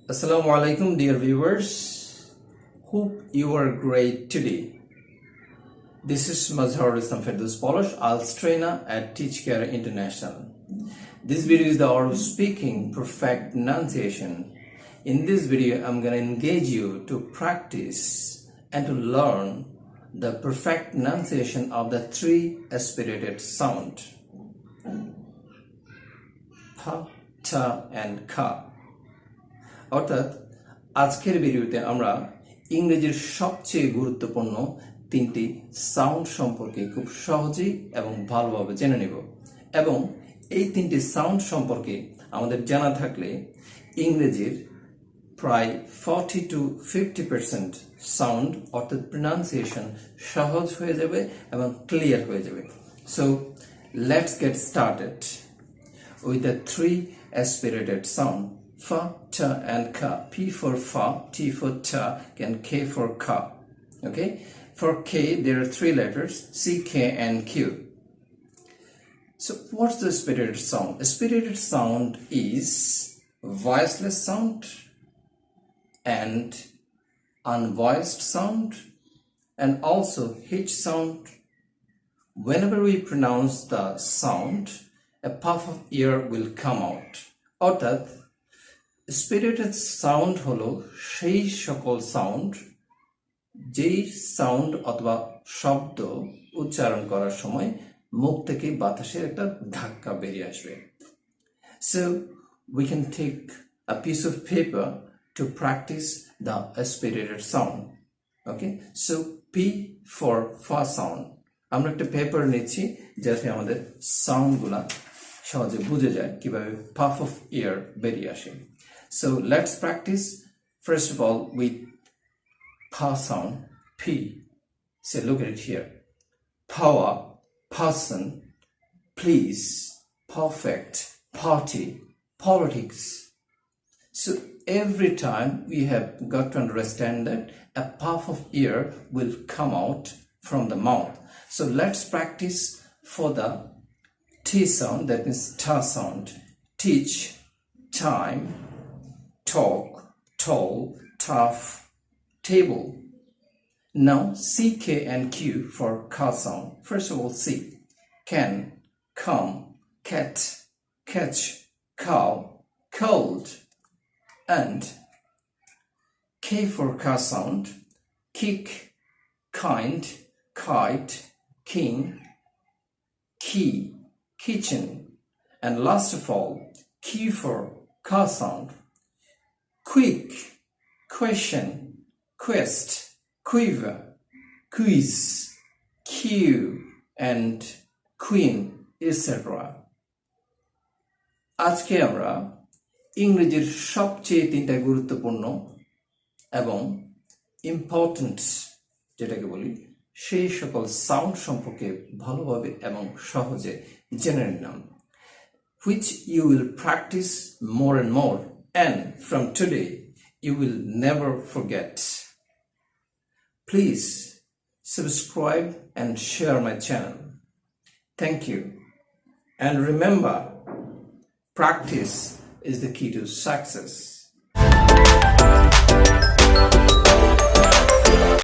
Assalamu alaikum, dear viewers. Hope you are great today. This is M.I.Polash, IELTS trainer at Teach Care International. This video is the art of speaking perfect pronunciation. In this video, I'm going to engage you to practice and to learn the perfect pronunciation of the three aspirated sound: pa, ta, and ka. অর্থাৎ আজকের ভিডিওতে আমরা ইংরেজির সবচেয়ে গুরুত্বপূর্ণ তিনটি sound সম্পর্কে খুব সহজেই এবং ভালোভাবে জেনে নেব এবং এই তিনটি সাউন্ড সম্পর্কে আমাদের জানা থাকলে ইংরেজির প্রায় 40 to 50% সাউন্ড অর্থাৎ প্রনাউন্সিয়েশন সহজ হয়ে যাবে এবং ক্লিয়ার হয়ে যাবে। So let's get started with the three aspirated sound: fa, ta, and ka. P for fa, T for ta, and K for ka. Okay? For K, there are three letters: C, K, and Q. So, what's the aspirated sound? Aspirated sound is voiceless sound and unvoiced sound, and also H sound. Whenever we pronounce the sound, a puff of air will come out. অর্থাৎ spirited sound হলো সেই সকল sound যেই sound অথবা শব্দ উচ্চারণ করার সময় মুখ থেকে বাতাসের একটা ধাক্কা বেরিয়ে আসবে। So we can take a piece of paper to practice the aspirated sound. Okay, so P for fa sound. আমরা একটা পেপার নিচ্ছি যাতে আমাদের সাউন্ডগুলা সহজে বুঝে যায় কিভাবে puff of air বেরিয়ে আসে। So let's practice first of all with pa sound, P. So look at it here: power, person, please, perfect, party, politics. So every time we have got to understand that a puff of air will come out from the mouth. So let's practice for the T sound, that means ta sound: teach, time, talk, tall, tough, table. Now C, K, and Q for ka sound. First of all, C: can, come, cat, catch, cow, cold. And K for ka sound: kick, kind, kite, king, key, kitchen. And last of all, Q for ka sound: quick, question, quest, quiver, quiz, queue, and queen, etc. আজকে আমরা ইংরেজির সবচেয়ে তিনটা গুরুত্বপূর্ণ এবং important যেটাকে বলি সেই সকল সাউন্ড সম্পর্কে ভালোভাবে এবং সহজে জেনে নিলাম, which you will practice more and more, and from today you will never forget. Please subscribe and share my channel. Thank you. And remember, practice is the key to success.